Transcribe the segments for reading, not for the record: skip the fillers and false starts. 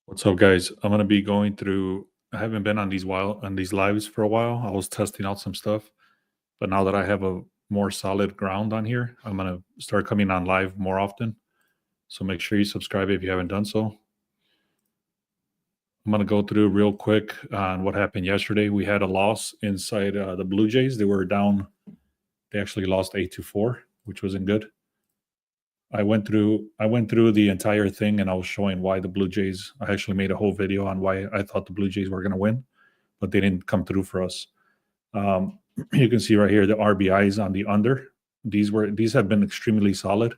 What's up, guys? I'm gonna be going through. I haven't been on these lives for a while. I was testing out some stuff, but now that I have a more solid ground on here, I'm gonna start coming on live more often. So make sure you subscribe if you haven't done so. I'm gonna go through real quick on what happened yesterday. We had a loss inside the Blue Jays. They were down. They actually lost 8-4, which wasn't good. I went through the entire thing and I was showing why the Blue Jays. I actually made a whole video on why I thought the Blue Jays were going to win, but they didn't come through for us. You can see right here the RBIs on the under. These have been extremely solid.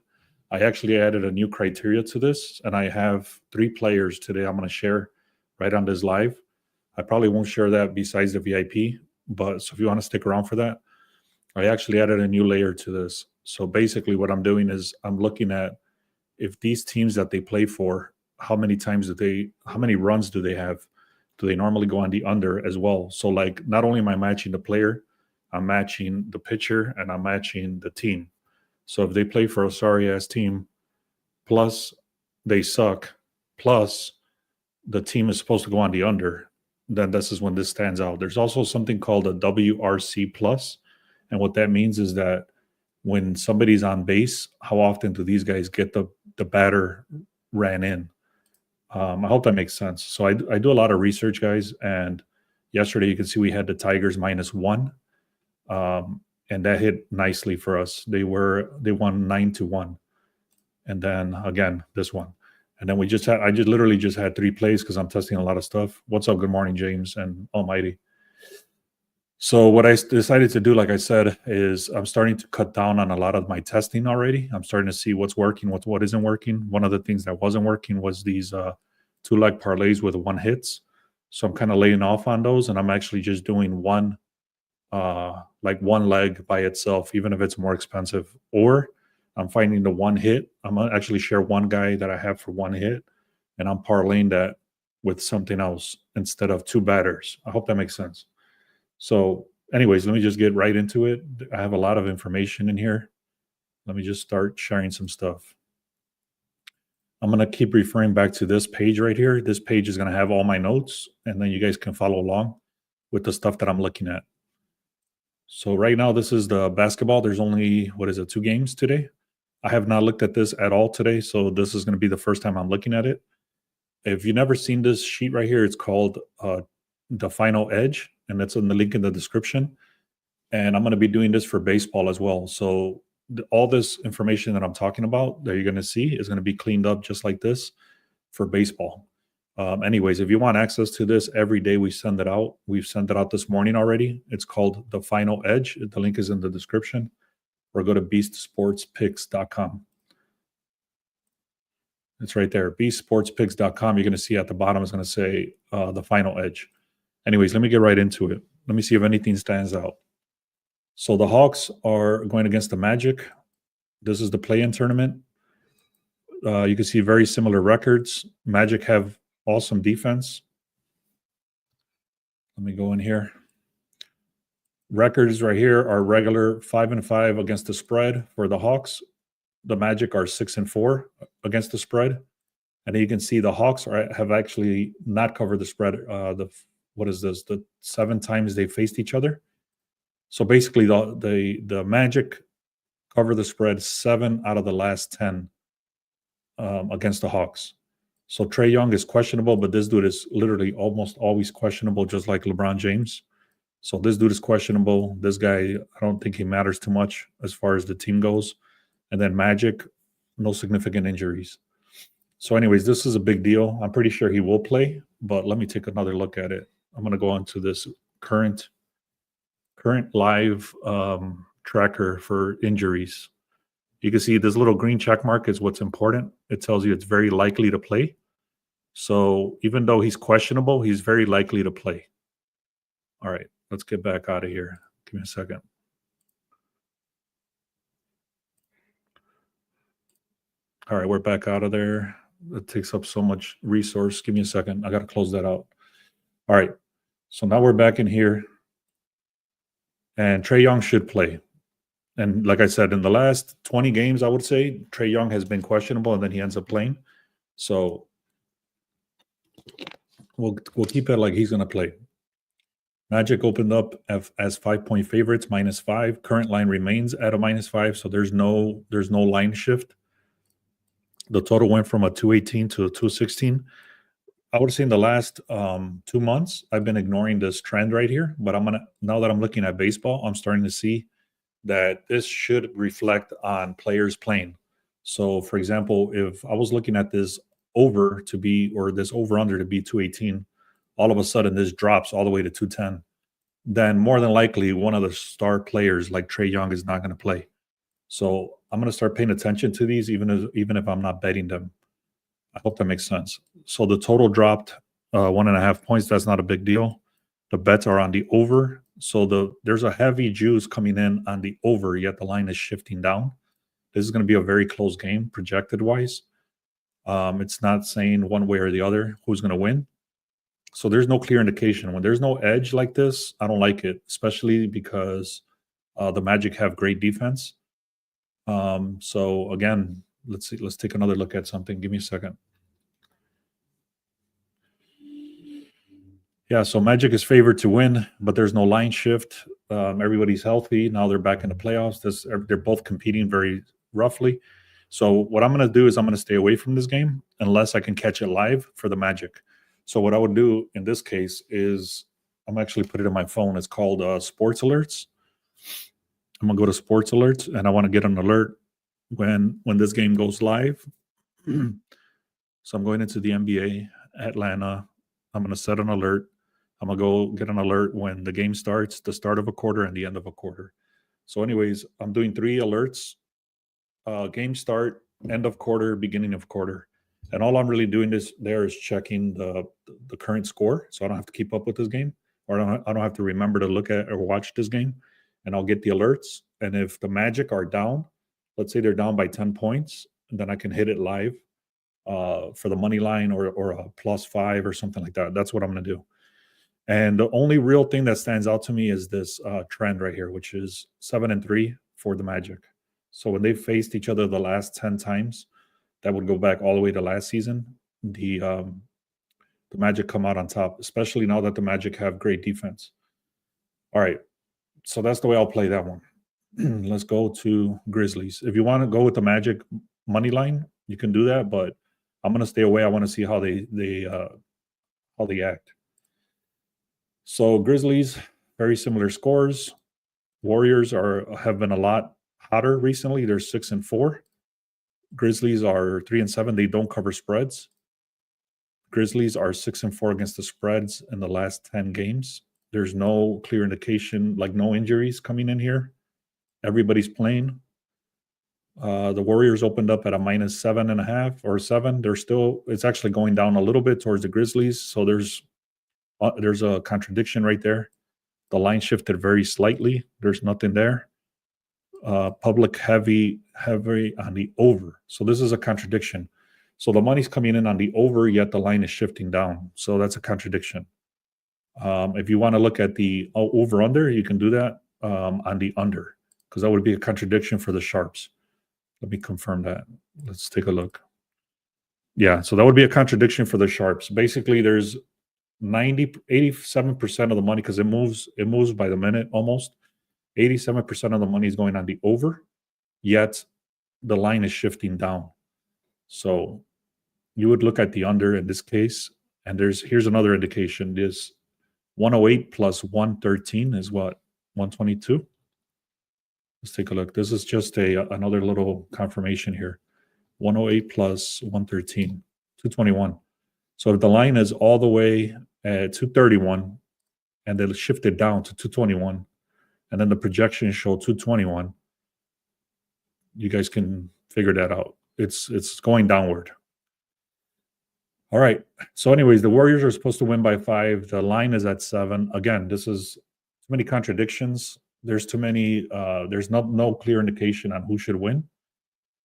I actually added a new criteria to this, and I have 3 players today I'm going to share right on this live. I probably won't share that besides the VIP, but so if you want to stick around for that, I actually added a new layer to this. So basically, what I'm doing is I'm looking at if these teams that they play for, how many runs do they have? Do they normally go on the under as well? So, like, not only am I matching the player, I'm matching the pitcher and I'm matching the team. So, if they play for a sorry ass team, plus they suck, plus the team is supposed to go on the under, then this is when this stands out. There's also something called a WRC plus. And what that means is that when somebody's on base, how often do these guys get the batter ran in? I hope that makes sense. So I do a lot of research, guys. And yesterday you can see we had the Tigers -1, and that hit nicely for us. They won 9-1, and then again this one, and then I just literally just had 3 plays because I'm testing a lot of stuff. What's up? Good morning, James and Almighty. So what I decided to do, like I said, is I'm starting to cut down on a lot of my testing already. I'm starting to see what's working, what isn't working. One of the things that wasn't working was these 2-leg parlays with 1 hits. So I'm kind of laying off on those, and I'm actually just doing one leg by itself, even if it's more expensive. Or I'm finding the 1 hit. I'm gonna actually share one guy that I have for 1 hit, and I'm parlaying that with something else instead of 2 batters. I hope that makes sense. So anyways, let me just get right into it. I have a lot of information in here. Let me just start sharing some stuff. I'm going to keep referring back to this page right here. This page is going to have all my notes, and then you guys can follow along with the stuff that I'm looking at. So right now, this is the basketball. There's only, 2 games today? I have not looked at this at all today, so this is going to be the first time I'm looking at it. If you've never seen this sheet right here, it's called the Final Edge, and it's in the link in the description. And I'm going to be doing this for baseball as well. So all this information that I'm talking about that you're going to see is going to be cleaned up just like this for baseball. Anyways, if you want access to this every day, we send it out. We've sent it out this morning already. It's called The Final Edge. The link is in the description, or go to beastsportspicks.com. It's right there, beastsportspicks.com. You're going to see at the bottom is going to say The Final Edge. Anyways, let me get right into it. Let me see if anything stands out. So the Hawks are going against the Magic. This is the play-in tournament. You can see very similar records. Magic have awesome defense. Let me go in here. Records right here are regular 5-5 against the spread for the Hawks. The Magic are 6-4 against the spread. And you can see the Hawks have actually not covered the spread. The 7 times they faced each other. So basically, the Magic cover the spread 7 out of the last 10 against the Hawks. So Trae Young is questionable, but this dude is literally almost always questionable, just like LeBron James. So this dude is questionable. This guy, I don't think he matters too much as far as the team goes. And then Magic, no significant injuries. So anyways, this is a big deal. I'm pretty sure he will play, but let me take another look at it. I'm going to go into this current live tracker for injuries. You can see this little green check mark is what's important. It tells you it's very likely to play. So even though he's questionable, he's very likely to play. All right, let's get back out of here. Give me a second. All right, we're back out of there. That takes up so much resource. Give me a second. I got to close that out. All right, so now we're back in here. And Trae Young should play. And like I said, in the last 20 games, I would say Trae Young has been questionable, and then he ends up playing. So We'll keep it like he's going to play. Magic opened up as 5-point favorites, -5. Current line remains at a -5, so there's no line shift. The total went from a 218 to a 216. I would say in the last 2 months, I've been ignoring this trend right here, but now that I'm looking at baseball, I'm starting to see that this should reflect on players playing. So, for example, if I was looking at this over to be, or this over under to be 218, all of a sudden this drops all the way to 210, then more than likely one of the star players like Trey Young is not going to play. So I'm going to start paying attention to these, even if I'm not betting them. I hope that makes sense. So the total dropped 1.5 points. That's not a big deal. The bets are on the over. So there's a heavy juice coming in on the over, yet the line is shifting down. This is going to be a very close game, projected wise. It's not saying one way or the other who's going to win. So there's no clear indication. When there's no edge like this, I don't like it, especially because the Magic have great defense. So again, let's see. Let's take another look at something. Give me a second. Yeah, so Magic is favored to win, but there's no line shift. Everybody's healthy. Now they're back in the playoffs. They're both competing very roughly. So what I'm going to do is I'm going to stay away from this game unless I can catch it live for the Magic. So what I would do in this case is I'm actually put it in my phone. It's called Sports Alerts. I'm going to go to Sports Alerts, and I want to get an alert when this game goes live. So I'm going into the NBA, Atlanta. I'm going to set an alert. I'm going to go get an alert when the game starts, the start of a quarter and the end of a quarter. So anyways, I'm doing 3 alerts. Game start, end of quarter, beginning of quarter. And all I'm really doing is checking the current score. So I don't have to keep up with this game, or I don't have to remember to look at or watch this game. And I'll get the alerts. And if the Magic are down, let's say they're down by 10 points, then I can hit it live for the money line or a +5 or something like that. That's what I'm going to do. And the only real thing that stands out to me is this trend right here, which is 7-3 for the Magic. So when they faced each other the last 10 times, that would go back all the way to last season. The Magic come out on top, especially now that the Magic have great defense. All right, so that's the way I'll play that one. Let's go to Grizzlies. If you want to go with the Magic money line, you can do that, but I'm going to stay away. I want to see how they act. So Grizzlies, very similar scores. Warriors have been a lot hotter recently. They're 6-4. Grizzlies are 3-7. They don't cover spreads. Grizzlies are 6-4 against the spreads in the last 10 games. There's no clear indication, like no injuries coming in here. Everybody's playing. The Warriors opened up at a -7.5 or 7. It's actually going down a little bit towards the Grizzlies. So there's a contradiction right there. The line shifted very slightly. There's nothing there. Public heavy on the over. So this is a contradiction. So the money's coming in on the over, yet the line is shifting down. So that's a contradiction. If you want to look at the over under, you can do that on the under, because that would be a contradiction for the sharps. Let me confirm that. Let's take a look. Yeah, so that would be a contradiction for the sharps. Basically, there's 87% of the money, because it moves by the minute almost. 87% of the money is going on the over, yet the line is shifting down. So you would look at the under in this case, and here's another indication. This 108 plus 113 is what? 122? Let's take a look. This is just another little confirmation here. 108 plus 113, 221. So if the line is all the way at 231 and then shifted down to 221, and then the projections show 221, you guys can figure that out. It's going downward. All right. So anyways, the Warriors are supposed to win by 5. The line is at 7. Again, this is too many contradictions. There's too many. There's no clear indication on who should win.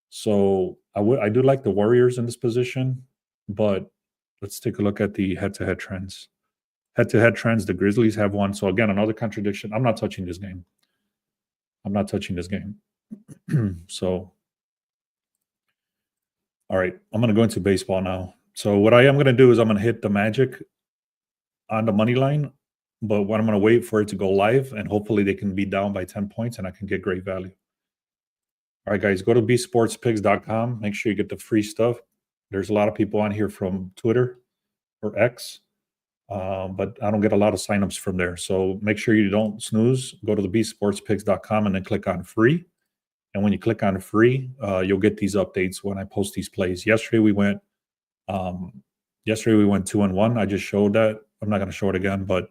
So I do like the Warriors in this position, but let's take a look at the head-to-head trends. Head-to-head trends, the Grizzlies have won. So again, another contradiction. I'm not touching this game. So, all right, I'm going to go into baseball now. So what I am going to do is I'm going to hit the magic on the money line, but what I'm going to wait for it to go live, and hopefully they can be down by 10 points and I can get great value. All right, guys, go to bsportspicks.com. Make sure you get the free stuff. There's a lot of people on here from Twitter or X, but I don't get a lot of signups from there. So make sure you don't snooze. Go to the bsportspicks.com and then click on free. And when you click on free, you'll get these updates when I post these plays. Yesterday we went 2-1. I just showed that. I'm not going to show it again, but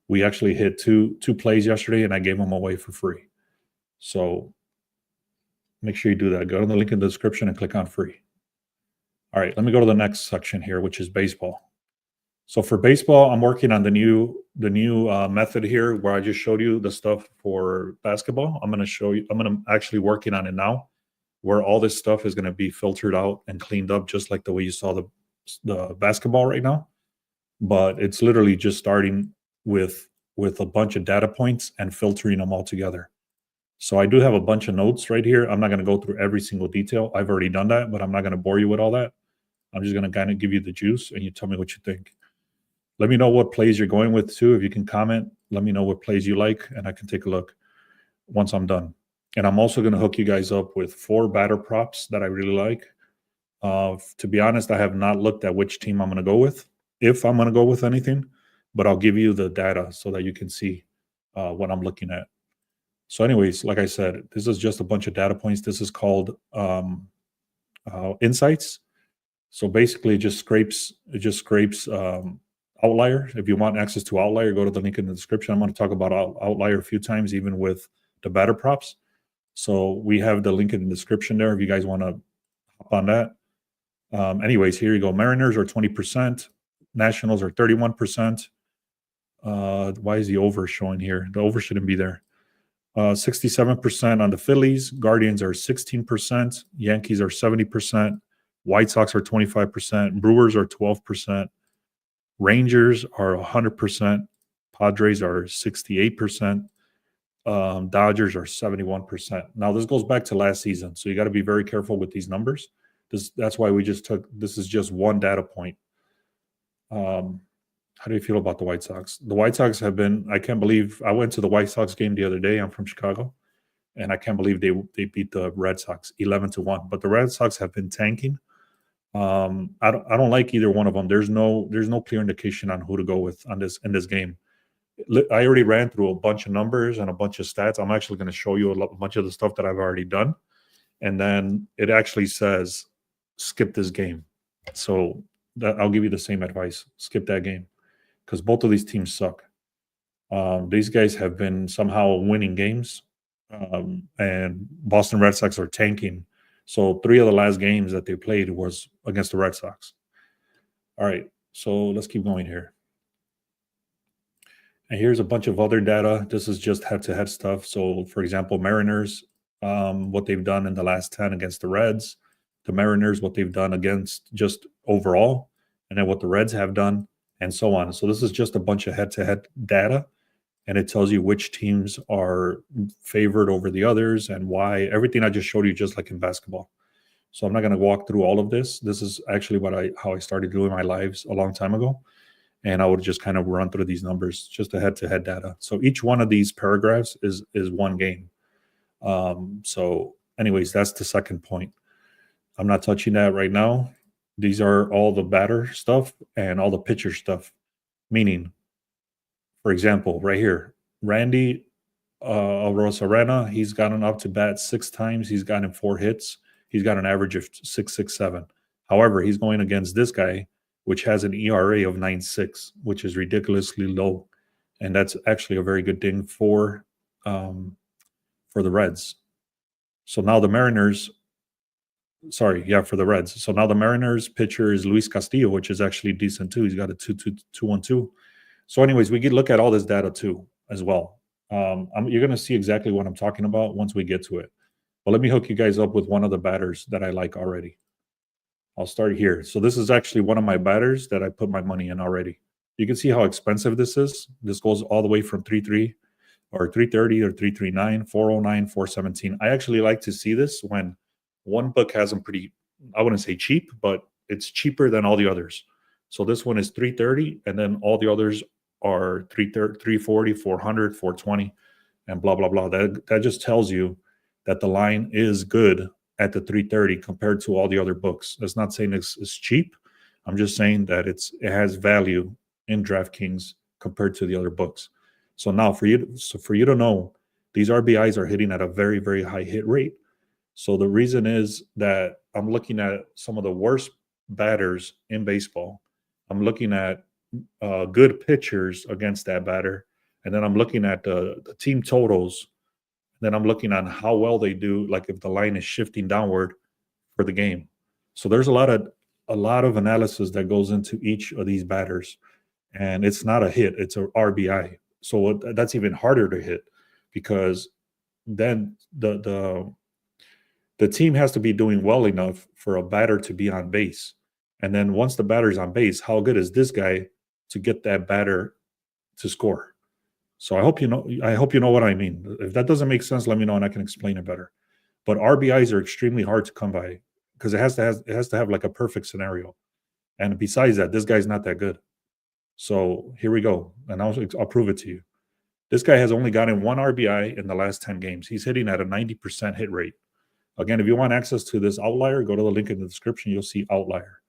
we actually hit two plays yesterday, and I gave them away for free. So make sure you do that. Go to the link in the description and click on free. All right, let me go to the next section here, which is baseball. So for baseball, I'm working on the new method here where I just showed you the stuff for basketball. I'm going to actually working on it now, where all this stuff is going to be filtered out and cleaned up, just like the way you saw the basketball right now. But it's literally just starting with a bunch of data points and filtering them all together. So I do have a bunch of notes right here. I'm not going to go through every single detail. I've already done that, but I'm not going to bore you with all that. I'm just going to kind of give you the juice, and you tell me what you think. Let me know what plays you're going with, too. If you can comment, let me know what plays you like, and I can take a look once I'm done. And I'm also going to hook you guys up with 4 batter props that I really like. To be honest, I have not looked at which team I'm going to go with, if I'm going to go with anything, but I'll give you the data so that you can see what I'm looking at. So anyways, like I said, this is just a bunch of data points. This is called insights. So basically it just scrapes outlier. If you want access to outlier, go to the link in the description. I'm going to talk about outlier a few times, even with the batter props. So we have the link in the description there if you guys want to hop on that. Anyways, here you go. Mariners are 20%. Nationals are 31%. Why is the over showing here? The over shouldn't be there. 67% on the Phillies. Guardians are 16%. Yankees are 70%. White Sox are 25%. Brewers are 12%. Rangers are 100%. Padres are 68%. Dodgers are 71%. Now, this goes back to last season, so you got to be very careful with these numbers. That's why we just took – this is just one data point. How do you feel about the White Sox? The White Sox have been – I can't believe – I went to the White Sox game the other day. I'm from Chicago, and I can't believe they beat the Red Sox 11-1. But the Red Sox have been tanking. I don't like either one of them. There's no clear indication on who to go with in this game. I already ran through a bunch of numbers and a bunch of stats. I'm actually going to show you a bunch of the stuff that I've already done, and then it actually says skip this game. So I'll give you the same advice: skip that game, because both of these teams suck. These guys have been somehow winning games, and Boston Red Sox are tanking. So 3 of the last games that they played was against the Red Sox. All right, so let's keep going here. And here's a bunch of other data. This is just head-to-head stuff. So, for example, Mariners, what they've done in the last 10 against the Reds. The Mariners, what they've done against just overall, and then what the Reds have done, and so on. So this is just a bunch of head-to-head data, and it tells you which teams are favored over the others and why. Everything I just showed you, just like in basketball. So I'm not going to walk through all of this. This is actually how I started doing my lives a long time ago. And I would just kind of run through these numbers, just a head-to-head data. So each one of these paragraphs is one game. So anyways, that's the second point. I'm not touching that right now. These are all the batter stuff and all the pitcher stuff. Meaning, for example, right here, Randy Arozarena, he's gotten up to bat 6 times. He's gotten 4 hits. He's got an average of 6.67. However, he's going against this guy, which has an ERA of 9.6, which is ridiculously low. And that's actually a very good thing for the Reds. So now the Mariners – for the Reds. So now the Mariners pitcher is Luis Castillo, which is actually decent too. He's got a 2.12. So anyways, we can look at all this data too as well. You're going to see exactly what I'm talking about once we get to it. But let me hook you guys up with one of the batters that I like already. I'll start here. So this is actually one of my batters that I put my money in already. You can see how expensive this is. This goes all the way from 3.3 or 3.30 or 3.39, 4.09, 4.17. I actually like to see this when one book has them pretty, I wouldn't say cheap, but it's cheaper than all the others. So this one is 330, and then all the others are 330, 340, 400, 420, and blah blah blah. That just tells you that the line is good at the 330 compared to all the other books. That's not saying it's cheap. I'm just saying that it has value in DraftKings compared to the other books. So now for you to know, these RBIs are hitting at a very, very high hit rate. So the reason is that I'm looking at some of the worst batters in baseball. I'm looking at good pitchers against that batter, and then I'm looking at the team totals. Then I'm looking on how well they do, like if the line is shifting downward for the game. So there's a lot of analysis that goes into each of these batters, and it's not a hit; it's a RBI. So that's even harder to hit because then the team has to be doing well enough for a batter to be on base. And then once the batter's on base, how good is this guy to get that batter to score? So I hope you know what I mean. If that doesn't make sense, let me know and I can explain it better. But RBIs are extremely hard to come by because it has to have like a perfect scenario. And besides that, this guy's not that good. So here we go, and I'll prove it to you. This guy has only gotten 1 RBI in the last 10 games. He's hitting at a 90% hit rate. Again, if you want access to this outlier, go to the link in the description. You'll see outlier.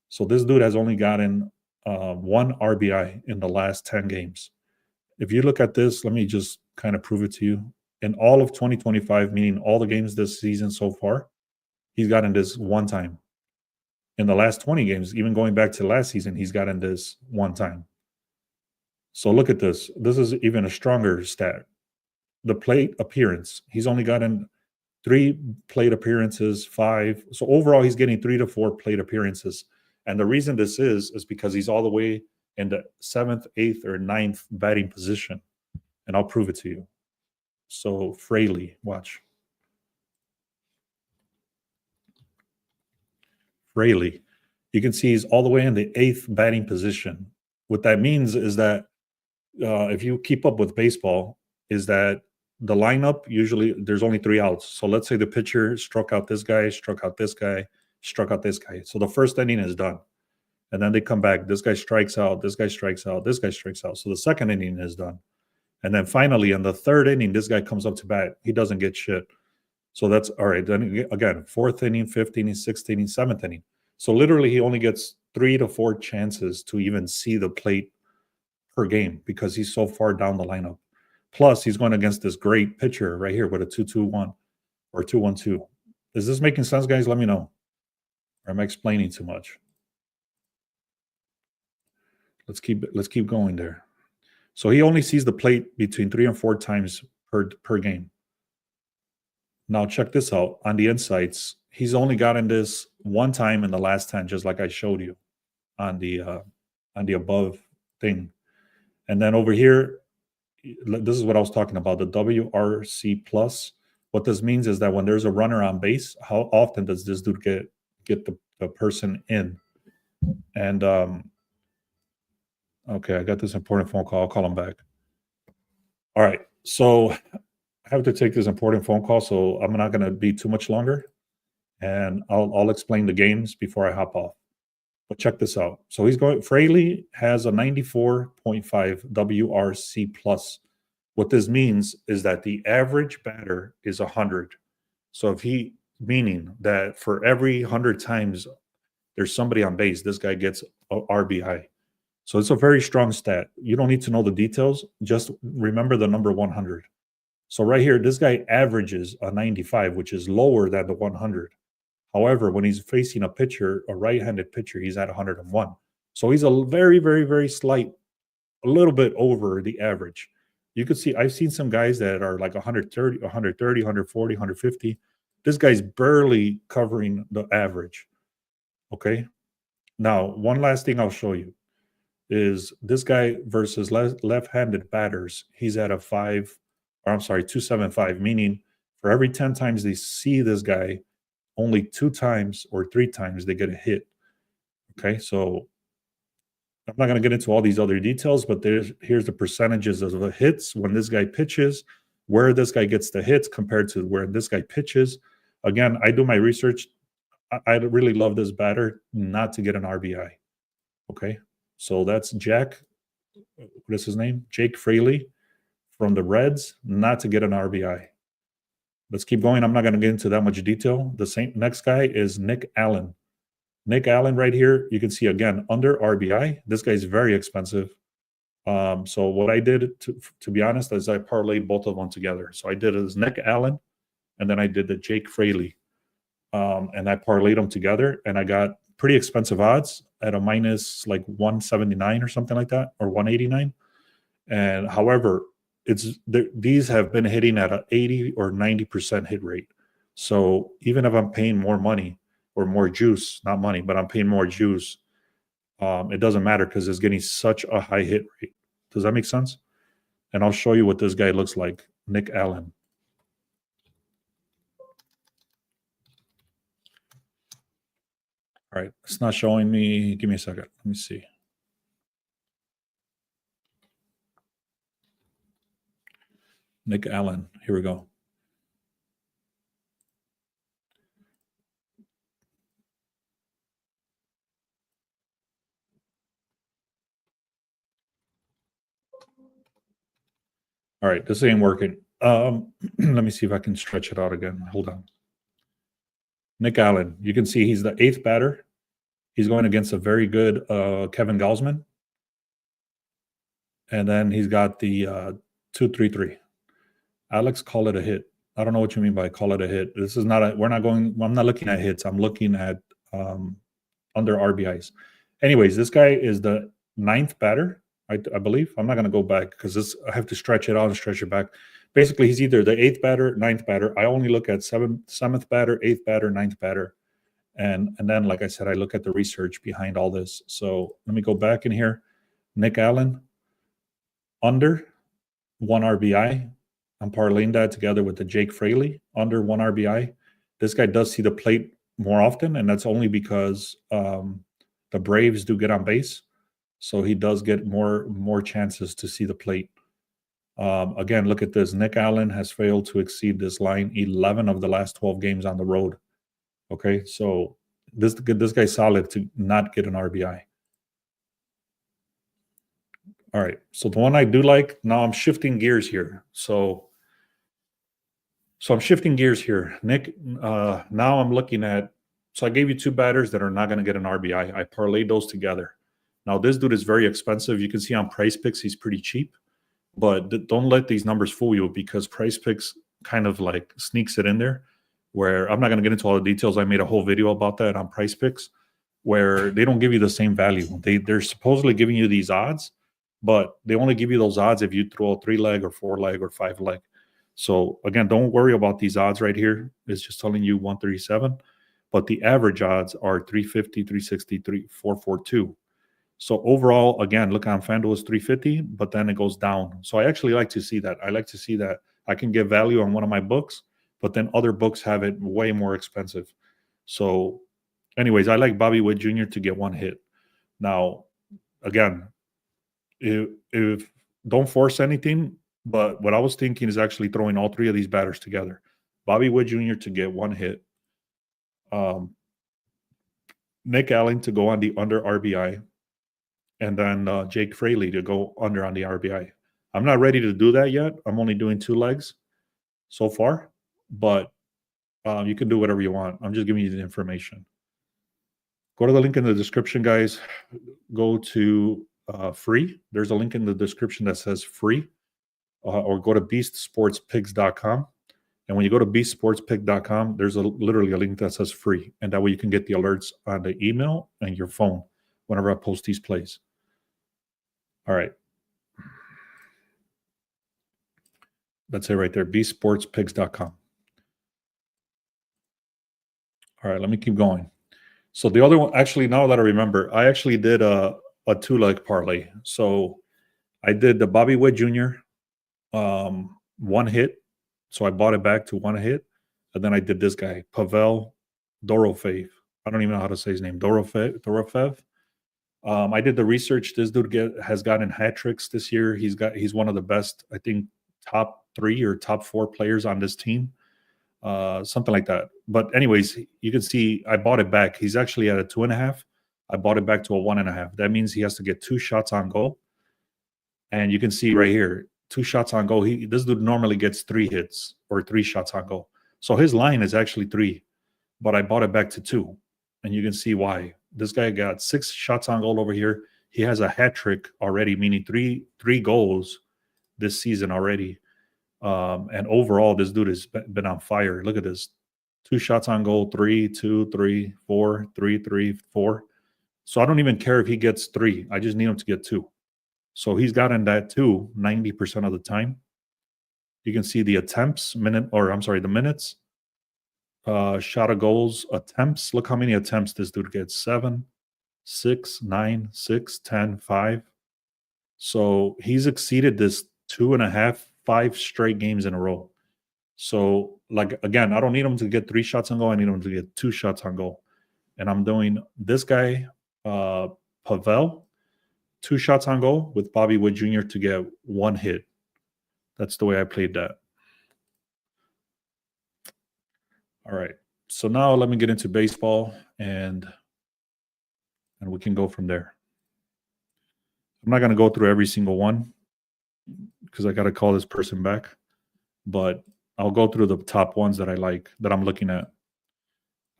So this dude has only gotten 1 RBI in the last 10 games. If you look at this, let me just kind of prove it to you. In all of 2025, meaning all the games this season so far, he's gotten this 1 time. In the last 20 games, even going back to last season, he's gotten this 1 time. So look at this. This is even a stronger stat. The plate appearance. He's only gotten 3 plate appearances, 5. So overall, he's getting 3 to 4 plate appearances. And the reason this is because he's all the way in the 7th, 8th, or 9th batting position. And I'll prove it to you. So Fraley, watch. Fraley. You can see he's all the way in the 8th batting position. What that means is that if you keep up with baseball, is that the lineup, usually there's only 3 outs. So let's say the pitcher struck out this guy, struck out this guy, struck out this guy. So the first inning is done. And then they come back. This guy strikes out, this guy strikes out, this guy strikes out. So the second inning is done. And then finally, in the 3rd inning, this guy comes up to bat. He doesn't get shit. So that's all right. Then again, 4th inning, 5th inning, 6th inning, 7th inning. So literally he only gets 3 to 4 chances to even see the plate per game because he's so far down the lineup. Plus, he's going against this great pitcher right here with a 2-2-1 or 2-1-2. Is this making sense, guys? Let me know. Or am I explaining too much? Let's keep going there. So he only sees the plate between 3 and 4 times per game. Now check this out. On the insights, he's only gotten this 1 time in the last 10, just like I showed you on the above thing. And then over here, this is what I was talking about, the WRC plus. What this means is that when there's a runner on base, how often does this dude get the person in? And okay, I got this important phone call. I'll call him back. All right, so I have to take this important phone call, so I'm not going to be too much longer, and I'll explain the games before I hop off. But check this out. So Fraley has a 94.5 WRC plus. What this means is that the average batter is 100. So meaning that for every 100 times there's somebody on base, this guy gets a RBI. So it's a very strong stat. You don't need to know the details. Just remember the number 100. So right here, this guy averages a 95, which is lower than the 100. However, when he's facing a pitcher, a right-handed pitcher, he's at 101. So he's a very, very, very slight, a little bit over the average. You could see, I've seen some guys that are like 130, 140, 150. This guy's barely covering the average. Okay. Now, one last thing I'll show you is this guy versus left-handed batters. He's at a 275, meaning for every 10 times they see this guy, only 2 times or 3 times they get a hit. Okay, so I'm not going to get into all these other details, but here's the percentages of the hits when this guy pitches, where this guy gets the hits compared to where this guy pitches. Again, I do my research I really love this batter not to get an RBI. Okay, so that's Jack. What is his name? Jake Fraley from the Reds, not to get an RBI. Let's keep going. I'm not going to get into that much detail. The same next guy is Nick Allen. Nick Allen right here, you can see again under RBI. This guy is very expensive. So what I did, to be honest, is I parlayed both of them together. So I did it as Nick Allen, and then I did the Jake Fraley, and I parlayed them together, and I got pretty expensive odds at a minus like 179 or something like that, or 189. And however, these have been hitting at an 80 or 90% hit rate. So even if I'm paying more money or more juice, not money, but I'm paying more juice, it doesn't matter because it's getting such a high hit rate. Does that make sense? And I'll show you what this guy looks like, Nick Allen. All right, it's not showing me. Give me a second. Let me see. Nick Allen. Here we go. All right, this ain't working. Let me see if I can stretch it out again. Hold on. Nick Allen. You can see he's the 8th batter. He's going against a very good Kevin Gausman. And then he's got the 2-3-3. Alex, call it a hit. I don't know what you mean by call it a hit. This is not a, we're not going, I'm not looking at hits. I'm looking at under RBIs. Anyways, this guy is the 9th batter, I believe. I'm not going to go back because I have to stretch it out and stretch it back. Basically, he's either the 8th batter, 9th batter. I only look at 7th batter, 8th batter, 9th batter. And then, like I said, I look at the research behind all this. So let me go back in here. Nick Allen, under 1 RBI. I'm parlaying that together with the Jake Fraley, under 1 RBI. This guy does see the plate more often, and that's only because the Braves do get on base. So he does get more chances to see the plate. Again, look at this. Nick Allen has failed to exceed this line 11 of the last 12 games on the road. Okay, so this guy's solid to not get an RBI. All right, so the one I do like, now I'm shifting gears here. So I'm shifting gears here. Nick, now I'm looking at, so I gave you 2 batters that are not going to get an RBI. I parlayed those together. Now, this dude is very expensive. You can see on Price Picks, he's pretty cheap. But don't let these numbers fool you because Price Picks kind of like sneaks it in there where I'm not going to get into all the details. I made a whole video about that on Price Picks where they don't give you the same value. They're supposedly giving you these odds, but they only give you those odds if you throw a 3-leg or 4-leg or 5-leg. So again, don't worry about these odds right here. It's just telling you 137, but the average odds are 350, 360, 442. So overall, again, look on FanDuel is 350, but then it goes down. So I actually like to see that. I like to see that I can get value on one of my books, but then other books have it way more expensive. So anyways, I like Bobby Witt Jr. to get 1 hit. Now, again, if don't force anything, but what I was thinking is actually throwing all 3 of these batters together. Bobby Witt Jr. to get 1 hit. Nick Allen to go on the under RBI. And then Jake Fraley to go under on the RBI. I'm not ready to do that yet. I'm only doing 2 legs so far, but you can do whatever you want. I'm just giving you the information. Go to the link in the description, guys. Go to free. There's a link in the description that says free, or go to beastsportspigs.com. And when you go to beastsportspig.com, there's literally a link that says free. And that way you can get the alerts on the email and your phone whenever I post these plays. All right. That's it right there, beastsportspigs.com. All right, let me keep going. So the other one, actually, now that I remember, I actually did a 2-leg parlay. So I did the Bobby Witt Jr. 1 hit. So I bought it back to 1 hit. And then I did this guy, Pavel Dorofeev. I don't even know how to say his name, Dorofeev. I did the research. This dude has gotten hat tricks this year. He's one of the best, I think, top 3 or top 4 players on this team. something like that. But anyways, you can see I bought it back. He's actually at a 2.5. I bought it back to a 1.5. That means he has to get 2 shots on goal. And you can see right here, 2 shots on goal. This dude normally gets 3 hits or 3 shots on goal. So his line is actually 3, but I bought it back to 2. And you can see why. This guy got 6 shots on goal over here. He has a hat trick already, meaning three goals this season already. And overall, this dude has been on fire. Look at this: 2 shots on goal, 3, 2, 3, 4, 3, 3, 4. So I don't even care if he gets 3. I just need him to get 2. So he's gotten that too 90% of the time. You can see the attempts, the minutes, shot of goals, attempts. Look how many attempts this dude gets: 7, 6, 9, 6, 10, 5. So he's exceeded this 2.5, 5 straight games in a row. So, like, again, I don't need him to get 3 shots on goal. I need him to get 2 shots on goal. And I'm doing this guy, Pavel, 2 shots on goal, with Bobby Wood Jr. to get 1 hit. That's the way I played that. All right. So now let me get into baseball, and we can go from there. I'm not going to go through every single one because I got to call this person back, but I'll go through the top ones that I like, that I'm looking at.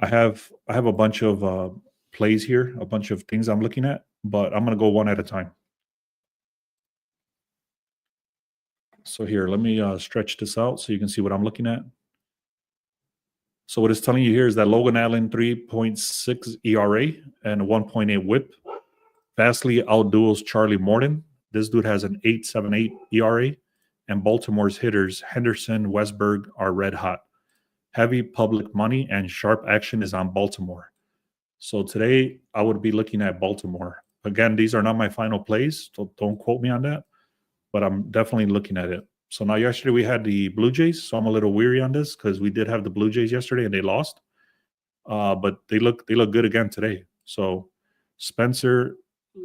I have a bunch of plays here, a bunch of things I'm looking at, but I'm going to go one at a time. So here, let me stretch this out so you can see what I'm looking at. So what it's telling you here is that Logan Allen, 3.6 ERA and 1.8 WHIP, vastly outduels Charlie Morton. This dude has an 8.78 ERA, and Baltimore's hitters, Henderson, Westberg, are red hot. Heavy public money and sharp action is on Baltimore. So today I would be looking at Baltimore. Again, these are not my final plays, so don't quote me on that, but I'm definitely looking at it. So now yesterday we had the Blue Jays, so I'm a little weary on this because we did have the Blue Jays yesterday and they lost. But they look good again today. So Spencer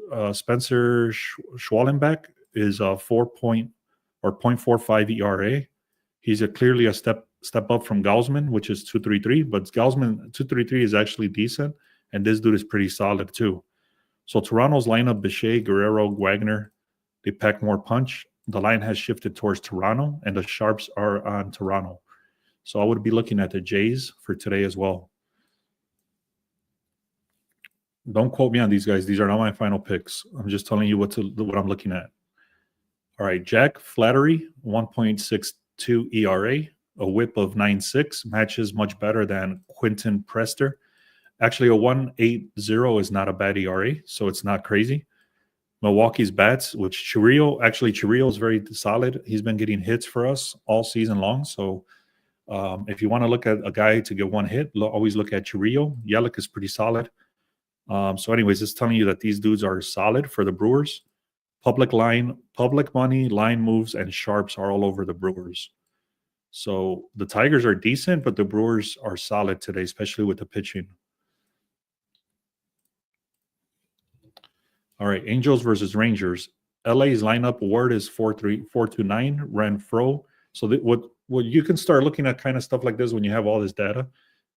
Schwallenbach is a 0.45 ERA. He's clearly a step up from Gausman, which is 2.33. But Gausman 2.33 is actually decent, and this dude is pretty solid too. So Toronto's lineup: Bichette, Guerrero, Wagner, they pack more punch. The line has shifted towards Toronto, and the sharps are on Toronto. So I would be looking at the Jays for today as well. Don't quote me on these guys. These are not my final picks. I'm just telling you what I'm looking at. All right, Jack Flaherty, 1.62 ERA, a WHIP of 9.6, matches much better than Quentin Prester. Actually, a 1.80 is not a bad ERA, so it's not crazy. Milwaukee's bats, which Chiriyo is very solid. He's been getting hits for us all season long. So if you want to look at a guy to get 1 hit, always look at Chiriyo. Yelich is pretty solid. So anyways, it's telling you that these dudes are solid for the Brewers. Public money, line moves, and sharps are all over the Brewers. So the Tigers are decent, but the Brewers are solid today, especially with the pitching. All right, Angels versus Rangers. LA's lineup award is 4.29. Renfroe. So what you can start looking at kind of stuff like this when you have all this data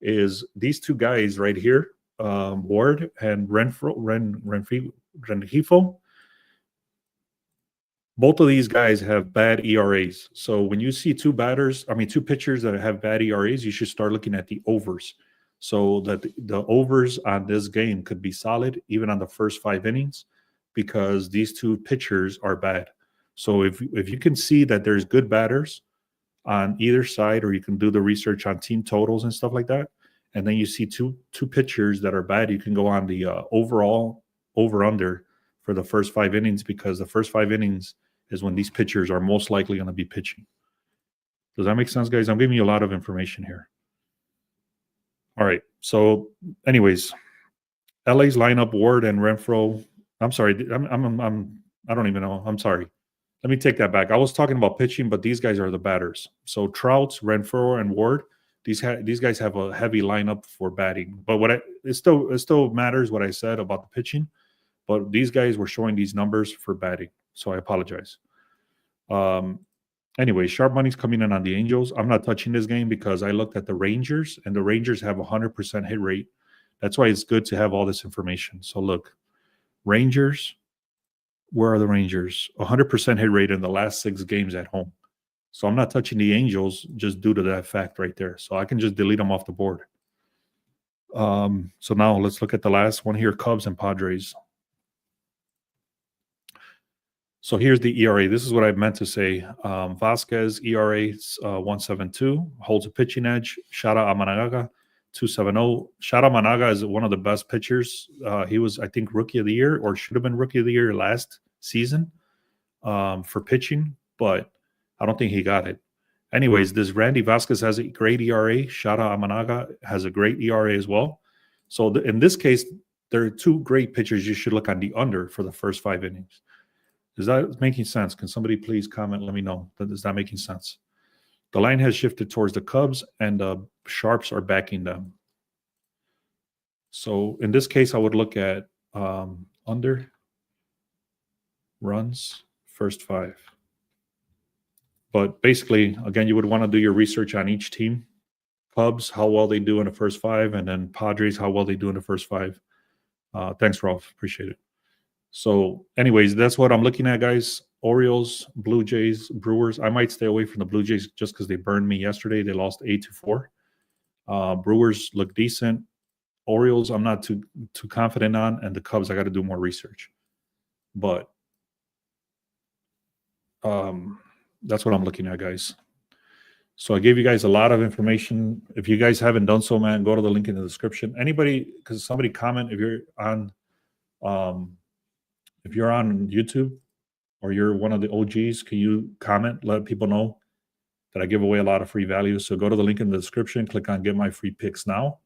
is these 2 guys right here, Ward and Rengifo. Both of these guys have bad ERAs. So when you see 2 pitchers that have bad ERAs, you should start looking at the overs. So that the overs on this game could be solid even on the first 5 innings, because these 2 pitchers are bad. So if you can see that there's good batters on either side, or you can do the research on team totals and stuff like that, and then you see two pitchers that are bad, you can go on the overall over-under for the first 5 innings, because the first 5 innings is when these pitchers are most likely going to be pitching. Does that make sense, guys? I'm giving you a lot of information here. All right. So, anyways, LA's lineup: Ward and Renfroe. I'm sorry. I don't even know. I'm sorry. Let me take that back. I was talking about pitching, but these guys are the batters. So Trout, Renfroe, and Ward. These guys have a heavy lineup for batting. But it still matters what I said about the pitching. But these guys were showing these numbers for batting, so I apologize. Anyway, sharp money's coming in on the Angels. I'm not touching this game because I looked at the Rangers, and the Rangers have a 100% hit rate. That's why it's good to have all this information. So look, Rangers, where are the Rangers? 100% hit rate in the last 6 games at home. So I'm not touching the Angels just due to that fact right there. So I can just delete them off the board. So now let's look at the last one here, Cubs and Padres. So here's the ERA. This is what I meant to say. Vasquez, ERA 1.72, holds a pitching edge. Shara Amanaga, 2.70. Shara Amanaga is one of the best pitchers. He was, I think, Rookie of the Year, or should have been Rookie of the Year last season for pitching, but I don't think he got it. Anyways, this Randy Vasquez has a great ERA. Shara Amanaga has a great ERA as well. So in this case, there are 2 great pitchers. You should look on the under for the first 5 innings. Is that making sense? Can somebody please comment? Let me know. Is that making sense? The line has shifted towards the Cubs, and the Sharps are backing them. So in this case, I would look at under runs first 5. But basically, again, you would want to do your research on each team. Cubs, how well they do in the first 5, and then Padres, how well they do in the first 5. Thanks, Rolf. Appreciate it. So anyways, that's what I'm looking at, guys. Orioles, Blue Jays, Brewers. I might stay away from the Blue Jays just because they burned me yesterday. They lost 8-4. Brewers look decent. Orioles, I'm not too confident on. And the Cubs, I got to do more research. But that's what I'm looking at, guys. So I gave you guys a lot of information. If you guys haven't done so, man, go to the link in the description. Anybody, because somebody comment if you're on YouTube or you're one of the OGs, can you comment, let people know that I give away a lot of free value? So go to the link in the description, click on Get My Free Picks Now.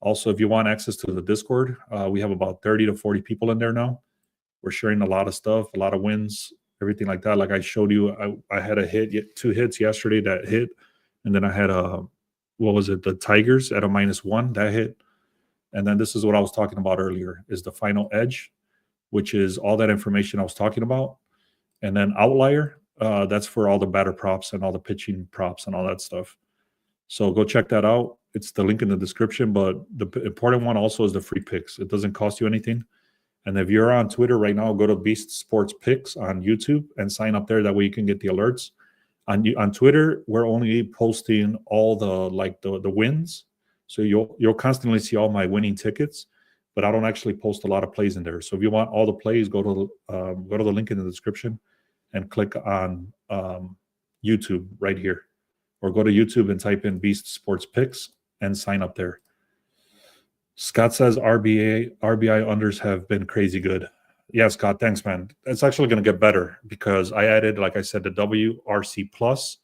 Also, if you want access to the Discord, we have about 30 to 40 people in there now. We're sharing a lot of stuff, a lot of wins, everything like that. Like I showed you, I had a hit, 2 hits yesterday that hit. And then I had the Tigers at a -1 that hit. And then this is what I was talking about earlier, is the Final Edge, which is all that information I was talking about. And then Outlier, that's for all the batter props and all the pitching props and all that stuff. So go check that out. It's the link in the description, but the important one also is the free picks. It doesn't cost you anything. And if you're on Twitter right now, go to Beast Sports Picks on YouTube and sign up there. That way you can get the alerts. On Twitter, we're only posting all the wins. So you'll constantly see all my winning tickets, but I don't actually post a lot of plays in there. So if you want all the plays, go to the link in the description and click on YouTube right here. Or go to YouTube and type in Beast Sports Picks and sign up there. Scott says RBI unders have been crazy good. Yeah, Scott, thanks, man. It's actually going to get better because I added, like I said, the WRC plus.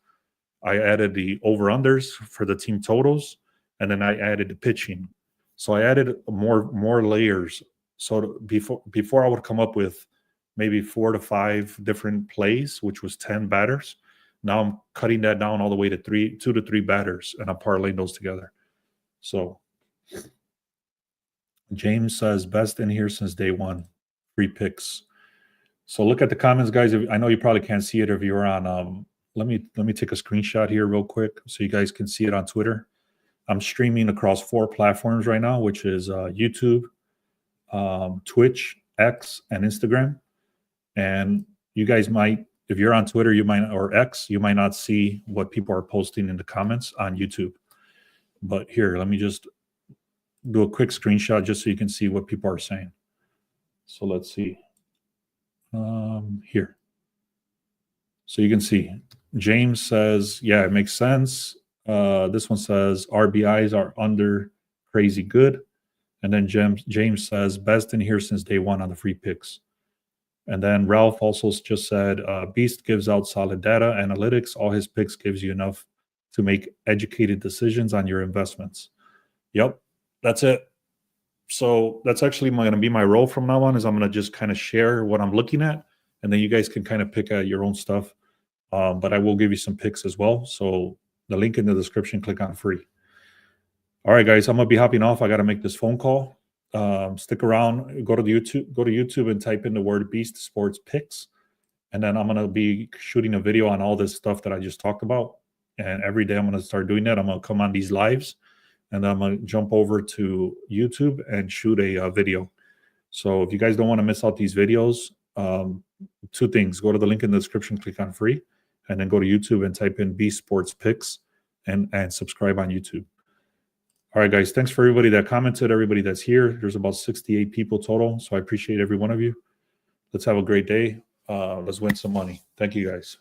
I added the over-unders for the team totals, and then I added the pitching. So I added more layers. So before I would come up with maybe 4 to 5 different plays, which was 10 batters. Now I'm cutting that down all the way to 2 to 3 batters, and I'm parlaying those together. So James says, best in here since day one. Free picks. So look at the comments, guys. I know you probably can't see it if you're on. Let me take a screenshot here real quick so you guys can see it on Twitter. I'm streaming across 4 platforms right now, which is YouTube, Twitch, X, and Instagram. And you guys might, if you're on Twitter, or X, you might not see what people are posting in the comments on YouTube. But here, let me just do a quick screenshot just so you can see what people are saying. So let's see. Here. So you can see James says, yeah, it makes sense. This one says RBIs are under crazy good. And then James says best in here since day one on the free picks. And then Ralph also just said Beast gives out solid data analytics. All his picks gives you enough to make educated decisions on your investments. Yep, that's it. So that's actually going to be my role from now on, is I'm going to just kind of share what I'm looking at, and then you guys can kind of pick out your own stuff. But I will give you some picks as well. So the link in the description, click on free. All right, guys, I'm going to be hopping off. I got to make this phone call. Stick around. Go to YouTube and type in the word Beast Sports Picks. And then I'm going to be shooting a video on all this stuff that I just talked about. And every day I'm going to start doing that. I'm going to come on these lives, and then I'm going to jump over to YouTube and shoot a video. So if you guys don't want to miss out these videos, two things: go to the link in the description, click on free, and then go to YouTube and type in B Sports Picks and subscribe on YouTube. All right, guys, thanks for everybody that commented, everybody that's here. There's about 68 people total, so I appreciate every one of you. Let's have a great day. Let's win some money. Thank you, guys.